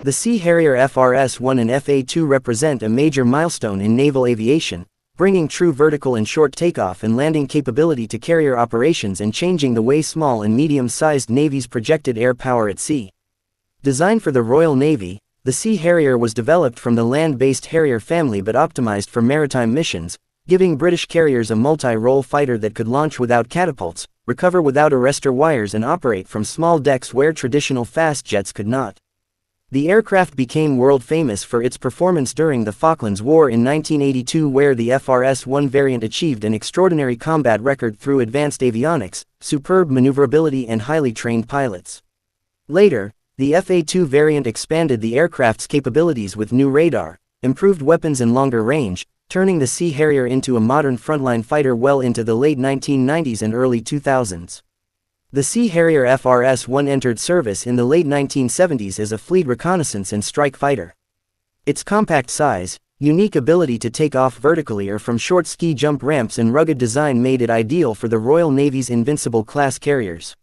The Sea Harrier FRS1 and FA2 represent a major milestone in naval aviation, bringing true vertical and short takeoff and landing capability to carrier operations and changing the way small and medium-sized navies projected air power at sea. Designed for the Royal Navy, the Sea Harrier was developed from the land-based Harrier family but optimized for maritime missions, giving British carriers a multi-role fighter that could launch without catapults, recover without arrestor wires and operate from small decks where traditional fast jets could not. The aircraft became world-famous for its performance during the Falklands War in 1982, where the FRS-1 variant achieved an extraordinary combat record through advanced avionics, superb maneuverability and highly trained pilots. Later, the FA2 variant expanded the aircraft's capabilities with new radar, improved weapons and longer range, turning the Sea Harrier into a modern frontline fighter well into the late 1990s and early 2000s. The Sea Harrier FRS-1 entered service in the late 1970s as a fleet reconnaissance and strike fighter. Its compact size, unique ability to take off vertically or from short ski jump ramps and rugged design made it ideal for the Royal Navy's Invincible-class carriers.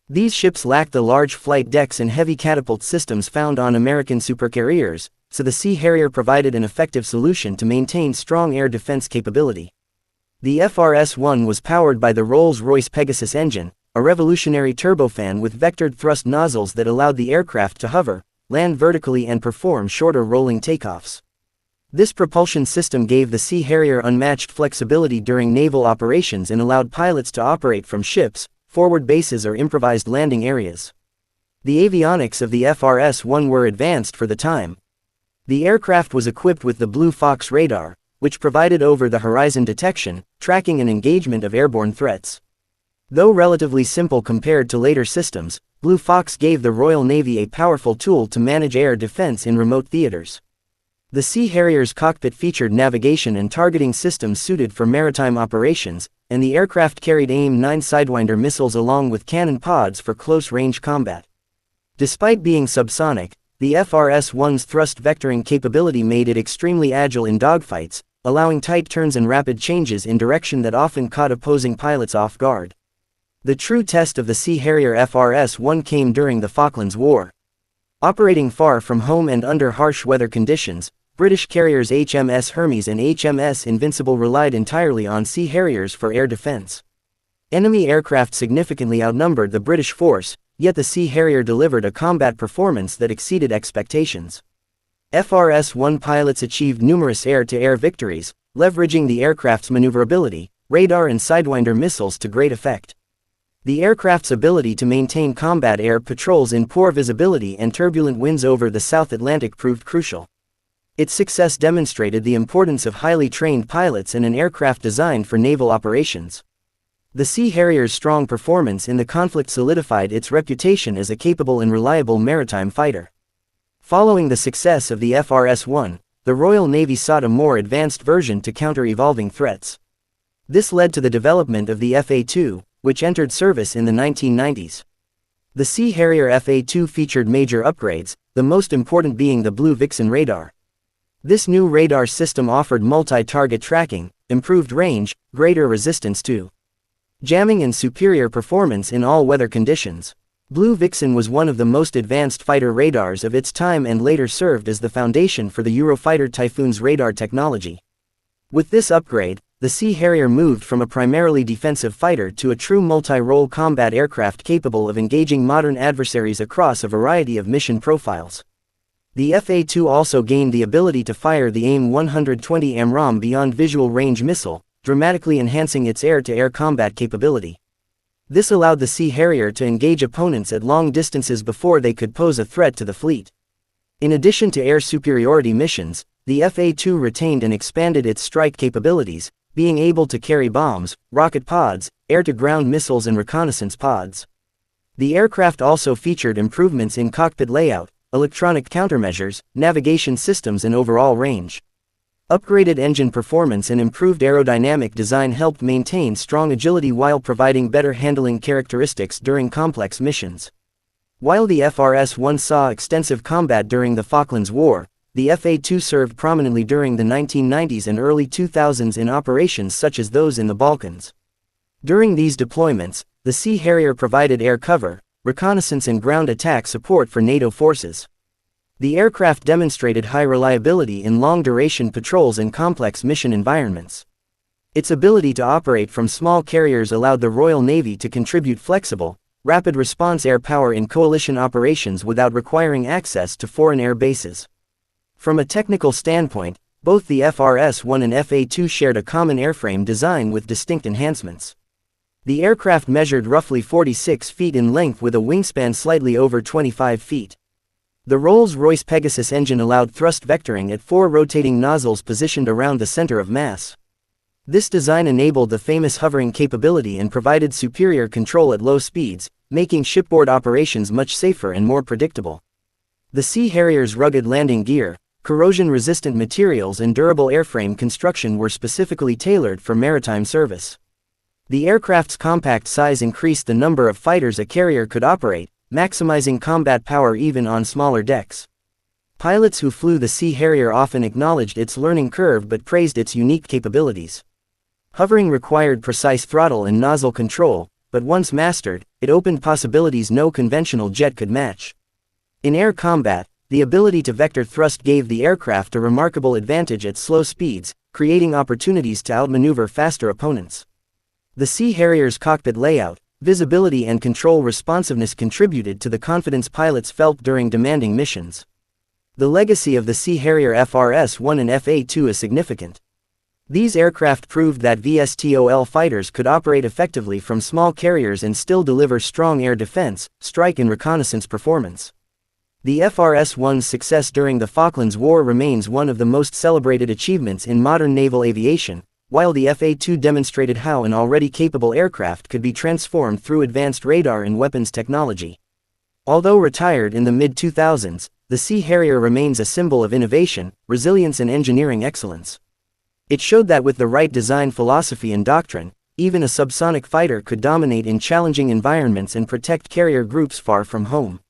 These ships lacked the large flight decks and heavy catapult systems found on American supercarriers, so the Sea Harrier provided an effective solution to maintain strong air defense capability. The FRS-1 was powered by the Rolls-Royce Pegasus engine, a revolutionary turbofan with vectored thrust nozzles that allowed the aircraft to hover, land vertically and perform shorter rolling takeoffs. This propulsion system gave the Sea Harrier unmatched flexibility during naval operations and allowed pilots to operate from ships, forward bases or improvised landing areas. The avionics of the FRS-1 were advanced for the time. The aircraft was equipped with the Blue Fox radar, which provided over-the-horizon detection, tracking and engagement of airborne threats. Though relatively simple compared to later systems, Blue Fox gave the Royal Navy a powerful tool to manage air defense in remote theaters. The Sea Harrier's cockpit featured navigation and targeting systems suited for maritime operations, and the aircraft carried AIM-9 Sidewinder missiles along with cannon pods for close-range combat. Despite being subsonic, the FRS-1's thrust vectoring capability made it extremely agile in dogfights, allowing tight turns and rapid changes in direction that often caught opposing pilots off guard. The true test of the Sea Harrier FRS-1 came during the Falklands War. Operating far from home and under harsh weather conditions, British carriers HMS Hermes and HMS Invincible relied entirely on Sea Harriers for air defense. Enemy aircraft significantly outnumbered the British force, yet the Sea Harrier delivered a combat performance that exceeded expectations. FRS-1 pilots achieved numerous air-to-air victories, leveraging the aircraft's maneuverability, radar and Sidewinder missiles to great effect. The aircraft's ability to maintain combat air patrols in poor visibility and turbulent winds over the South Atlantic proved crucial. Its success demonstrated the importance of highly trained pilots and an aircraft designed for naval operations. The Sea Harrier's strong performance in the conflict solidified its reputation as a capable and reliable maritime fighter. Following the success of the FRS-1, the Royal Navy sought a more advanced version to counter evolving threats. This led to the development of the FA2, which entered service in the 1990s. The Sea Harrier FA2 featured major upgrades, the most important being the Blue Vixen radar. This new radar system offered multi-target tracking, improved range, greater resistance to jamming and superior performance in all weather conditions. Blue Vixen was one of the most advanced fighter radars of its time and later served as the foundation for the Eurofighter Typhoon's radar technology. With this upgrade, the Sea Harrier moved from a primarily defensive fighter to a true multi-role combat aircraft capable of engaging modern adversaries across a variety of mission profiles. The FA2 also gained the ability to fire the AIM-120 AMRAAM beyond visual range missile, dramatically enhancing its air-to-air combat capability. This allowed the Sea Harrier to engage opponents at long distances before they could pose a threat to the fleet. In addition to air superiority missions, the FA2 retained and expanded its strike capabilities, being able to carry bombs, rocket pods, air-to-ground missiles and reconnaissance pods. The aircraft also featured improvements in cockpit layout, electronic countermeasures, navigation systems and overall range. Upgraded engine performance and improved aerodynamic design helped maintain strong agility while providing better handling characteristics during complex missions. While the FRS-1 saw extensive combat during the Falklands War, the FA2 served prominently during the 1990s and early 2000s in operations such as those in the Balkans. During these deployments, the Sea Harrier provided air cover, reconnaissance and ground attack support for NATO forces. The aircraft demonstrated high reliability in long-duration patrols and complex mission environments. Its ability to operate from small carriers allowed the Royal Navy to contribute flexible, rapid response air power in coalition operations without requiring access to foreign air bases. From a technical standpoint, both the FRS1 and FA2 shared a common airframe design with distinct enhancements. The aircraft measured roughly 46 feet in length with a wingspan slightly over 25 feet. The Rolls-Royce Pegasus engine allowed thrust vectoring at 4 rotating nozzles positioned around the center of mass. This design enabled the famous hovering capability and provided superior control at low speeds, making shipboard operations much safer and more predictable. The Sea Harrier's rugged landing gear, corrosion-resistant materials and durable airframe construction were specifically tailored for maritime service. The aircraft's compact size increased the number of fighters a carrier could operate, maximizing combat power even on smaller decks. Pilots who flew the Sea Harrier often acknowledged its learning curve but praised its unique capabilities. Hovering required precise throttle and nozzle control, but once mastered, it opened possibilities no conventional jet could match. In air combat, the ability to vector thrust gave the aircraft a remarkable advantage at slow speeds, creating opportunities to outmaneuver faster opponents. The Sea Harrier's cockpit layout, visibility and control responsiveness contributed to the confidence pilots felt during demanding missions. The legacy of the Sea Harrier FRS1 and FA2 is significant. These aircraft proved that VTOL fighters could operate effectively from small carriers and still deliver strong air defense, strike and reconnaissance performance. The FRS-1's success during the Falklands War remains one of the most celebrated achievements in modern naval aviation, while the FA2 demonstrated how an already capable aircraft could be transformed through advanced radar and weapons technology. Although retired in the mid-2000s, the Sea Harrier remains a symbol of innovation, resilience and engineering excellence. It showed that with the right design philosophy and doctrine, even a subsonic fighter could dominate in challenging environments and protect carrier groups far from home.